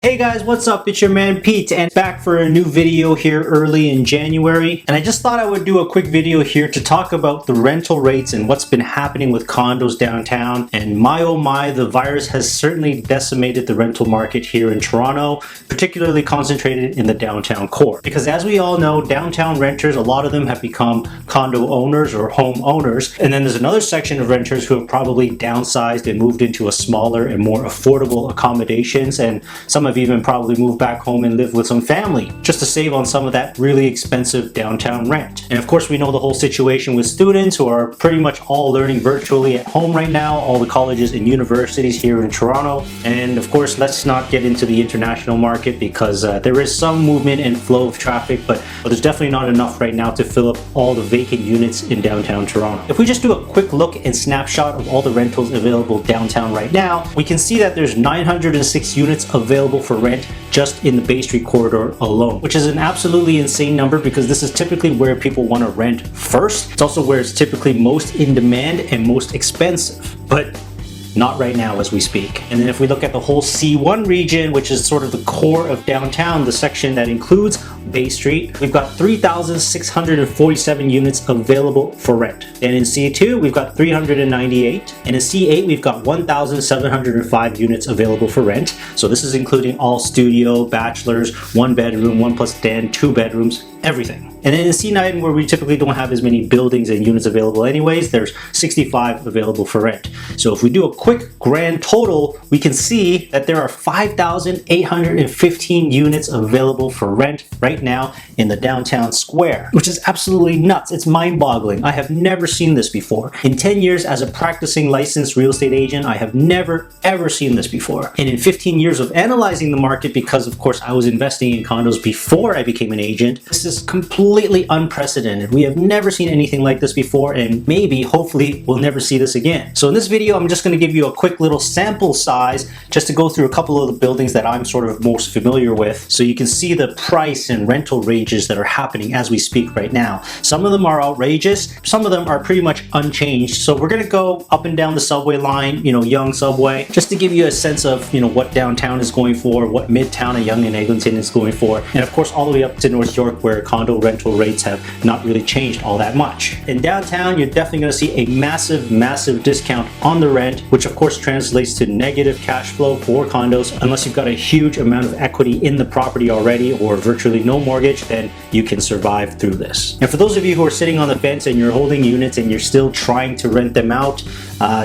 Hey guys, what's up? It's your man Pete and back for a new video here early in January. And I just thought I would do a quick video here to talk about the rental rates and what's been happening with condos downtown. And my oh my, the virus has certainly decimated the rental market here in Toronto, particularly concentrated in the downtown core. Because as we all know, downtown renters, a lot of them have become condo owners or home owners. And then there's another section of renters who have probably downsized and moved into a smaller and more affordable accommodations. And some have even probably moved back home and lived with some family just to save on some of that really expensive downtown rent. And of course, we know the whole situation with students who are pretty much all learning virtually at home right now, all the colleges and universities here in Toronto. And of course, let's not get into the international market because there is some movement and flow of traffic, but there's definitely not enough right now to fill up all the vacant units in downtown Toronto. If we just do a quick look and snapshot of all the rentals available downtown right now, we can see that there's 906 units available for rent just in the Bay Street corridor alone, which is an absolutely insane number because this is typically where people want to rent first. It's also where it's typically most in demand and most expensive, but not right now as we speak. And then if we look at the whole C1 region, which is sort of the core of downtown, the section that includes Bay Street, we've got 3,647 units available for rent. And in C2, we've got 398. And in C8, we've got 1,705 units available for rent. So this is including all studio, bachelors, 1 bedroom, 1+ den, 2 bedrooms, everything. And then in C9, where we typically don't have as many buildings and units available anyways, there's 65 available for rent. So if we do a quick grand total, we can see that there are 5,815 units available for rent right now in the downtown square, which is absolutely nuts. It's mind-boggling. I have never seen this before. In 10 years as a practicing licensed real estate agent, I have never ever seen this before. And in 15 years of analyzing the market, because of course I was investing in condos before I became an agent, this is completely unprecedented. We have never seen anything like this before, and maybe, hopefully, we'll never see this again. So in this video, I'm just going to give you a quick little sample size just to go through a couple of the buildings that I'm sort of most familiar with, so you can see the price and rental ranges that are happening as we speak right now. Some of them are outrageous, some of them are pretty much unchanged. So we're going to go up and down the subway line, Yonge subway, just to give you a sense of, what downtown is going for, what Midtown and Yonge and Eglinton is going for, and of course all the way up to North York, where condo rental rates have not really changed all that much. In downtown, you're definitely going to see a massive discount on the rent, which of course translates to negative cash flow for condos. Unless you've got a huge amount of equity in the property already or virtually no mortgage, then you can survive through this. And for those of you who are sitting on the fence and you're holding units and you're still trying to rent them out,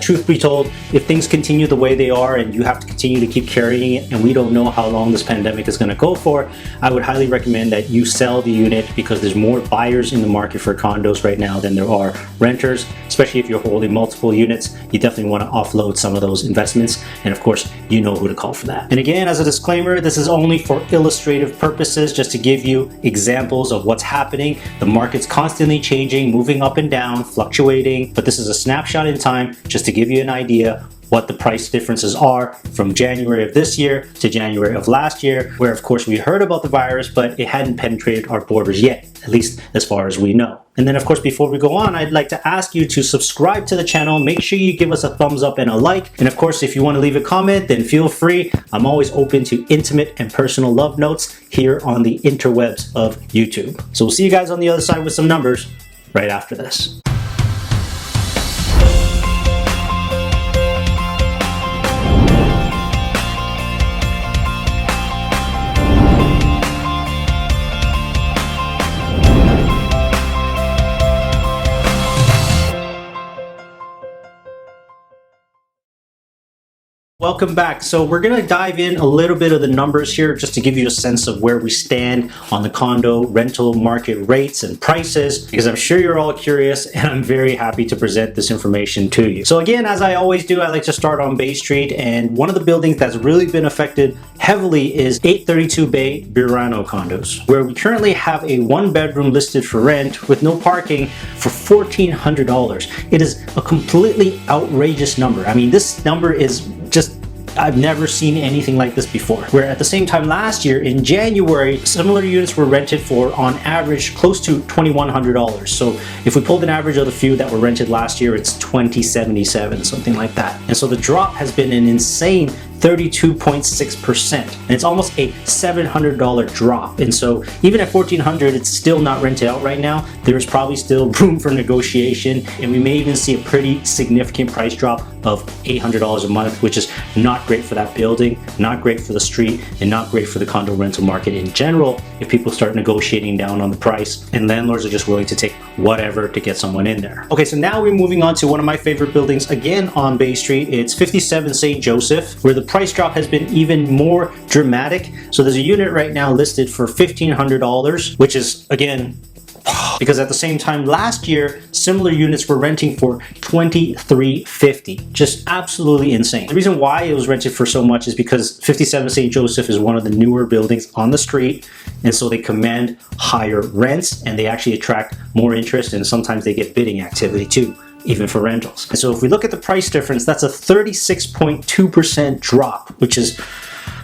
truth be told, if things continue the way they are and you have to continue to keep carrying it, and we don't know how long this pandemic is going to go for, I would highly recommend that you sell the unit, because there's more buyers in the market for condos right now than there are renters. Especially if you're holding multiple units, you definitely want to offload some of those investments, and of course you know who to call for that. And again, as a disclaimer, this is only for illustrative purposes, just to give you examples of what's happening. The market's constantly changing, moving up and down, fluctuating, but this is a snapshot in time just to give you an idea what the price differences are from January of this year to January of last year, where of course we heard about the virus, but it hadn't penetrated our borders yet, at least as far as we know. And then of course, before we go on, I'd like to ask you to subscribe to the channel. Make sure you give us a thumbs up and a like. And of course, if you want to leave a comment, then feel free. I'm always open to intimate and personal love notes here on the interwebs of YouTube. So we'll see you guys on the other side with some numbers right after this. Welcome back. So we're going to dive in a little bit of the numbers here just to give you a sense of where we stand on the condo rental market rates and prices, because I'm sure you're all curious and I'm very happy to present this information to you. So again, as I always do, I like to start on Bay Street, and one of the buildings that's really been affected heavily is 832 Bay Burano condos, where we currently have a 1-bedroom listed for rent with no parking for $1,400. It is a completely outrageous number. I mean, this number is just, I've never seen anything like this before. Where at the same time last year in January, similar units were rented for on average close to $2,100. So if we pulled an average of the few that were rented last year, it's $2,077, something like that. And so the drop has been an insane 32.6%. And it's almost a $700 drop. And so even at $1,400, it's still not rented out right now. There's probably still room for negotiation, and we may even see a pretty significant price drop of $800 a month, which is not great for that building, not great for the street, and not great for the condo rental market in general if people start negotiating down on the price and landlords are just willing to take whatever to get someone in there. Okay, so now we're moving on to one of my favorite buildings again on Bay Street. It's 57 St. Joseph, where the price drop has been even more dramatic. So there's a unit right now listed for $1,500, which is, again, because at the same time last year, similar units were renting for $2,350. Just absolutely insane. The reason why it was rented for so much is because 57 St. Joseph is one of the newer buildings on the street, and so they command higher rents and they actually attract more interest, and sometimes they get bidding activity too, even for rentals. And so if we look at the price difference, that's a 36.2% drop, which is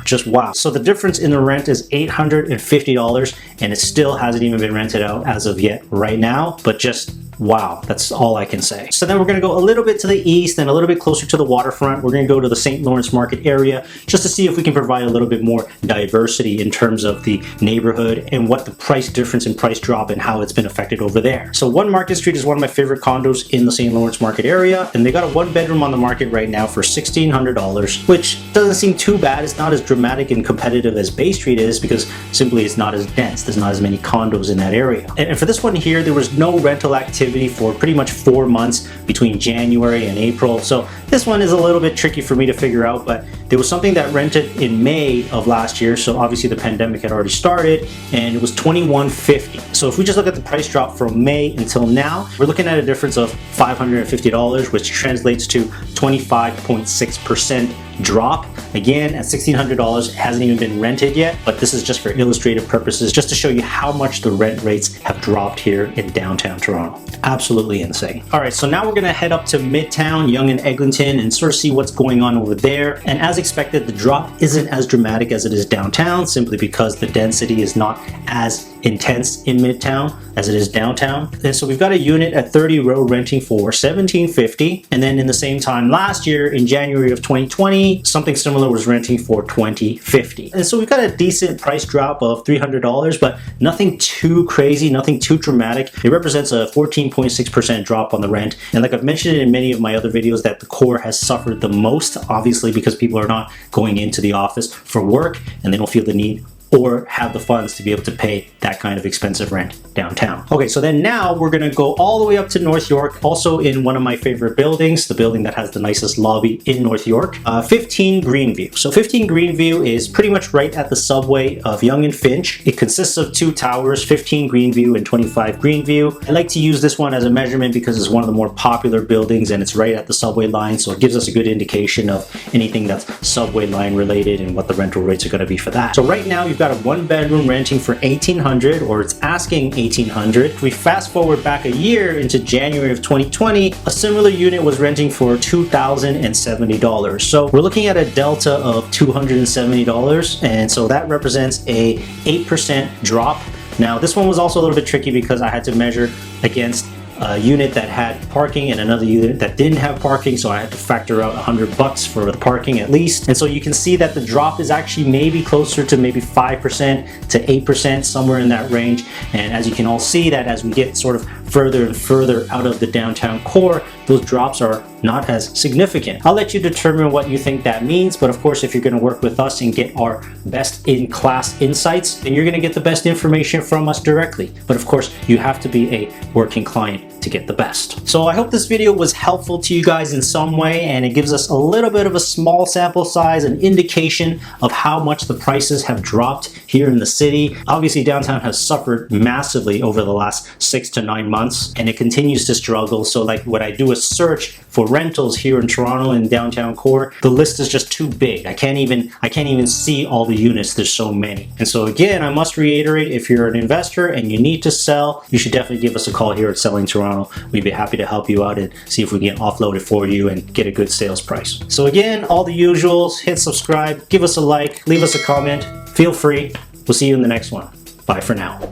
just wow. So the difference in the rent is $850, and it still hasn't even been rented out as of yet right now, but just wow, that's all I can say. So then we're gonna go a little bit to the east and a little bit closer to the waterfront. We're gonna go to the St. Lawrence market area just to see if we can provide a little bit more diversity in terms of the neighborhood and what the price difference and price drop and how it's been affected over there. So One Market Street is one of my favorite condos in the St. Lawrence market area, and they got a 1-bedroom on the market right now for $1,600, which doesn't seem too bad. It's not as dramatic and competitive as Bay Street is because simply it's not as dense. There's not as many condos in that area. And for this one here, there was no rental activity for pretty much 4 months between January and April. So this one is a little bit tricky for me to figure out, but there was something that rented in May of last year. So obviously the pandemic had already started, and it was $2,150. So if we just look at the price drop from May until now, we're looking at a difference of $550, which translates to 25.6% drop. Again, at $1,600, it hasn't even been rented yet, but this is just for illustrative purposes, just to show you how much the rent rates have dropped here in downtown Toronto. Absolutely insane. All right, so now we're gonna head up to Midtown, Yonge and Eglinton, and sort of see what's going on over there. And as expected, the drop isn't as dramatic as it is downtown, simply because the density is not as intense in Midtown as it is downtown. And so we've got a unit at 30 Row renting for $1,750, and then in the same time last year, in January of 2020, something similar was renting for $2,050. And so we've got a decent price drop of $300, but nothing too crazy, nothing too dramatic. It represents a 14.6% drop on the rent. And like I've mentioned in many of my other videos, that the core has suffered the most, obviously because people are not going into the office for work and they don't feel the need or have the funds to be able to pay that kind of expensive rent downtown. Okay, so then now we're gonna go all the way up to North York, also in one of my favorite buildings, the building that has the nicest lobby in North York, 15 Greenview. So 15 Greenview is pretty much right at the subway of Yonge and Finch. It consists of 2 towers, 15 Greenview and 25 Greenview. I like to use this one as a measurement because it's one of the more popular buildings and it's right at the subway line, so it gives us a good indication of anything that's subway line related and what the rental rates are gonna be for that. So right now you've got a 1-bedroom renting for $1,800, or it's asking $1,800. If we fast forward back a year into January of 2020, a similar unit was renting for $2,070. So we're looking at a delta of $270, and so that represents a 8% drop. Now this one was also a little bit tricky because I had to measure against a unit that had parking and another unit that didn't have parking, so I had to factor out $100 for the parking at least. And so you can see that the drop is actually maybe closer to maybe 5% to 8%, somewhere in that range. And as you can all see, that as we get sort of further and further out of the downtown core, those drops are not as significant. I'll let you determine what you think that means, but of course if you're going to work with us and get our best in class insights, then you're going to get the best information from us directly. But of course you have to be a working client to get the best. So I hope this video was helpful to you guys in some way, and it gives us a little bit of a small sample size, an indication of how much the prices have dropped here in the city. Obviously downtown has suffered massively over the last 6 to 9 months, and it continues to struggle. So like when I do a search for rentals here in Toronto and downtown core, the list is just too big. I can't even see all the units. There's so many. And so again, I must reiterate, if you're an investor and you need to sell, you should definitely give us a call here at Selling Toronto. We'd be happy to help you out and see if we can offload it for you and get a good sales price. So again, all the usuals, hit subscribe, give us a like, leave us a comment, feel free. We'll see you in the next one. Bye for now.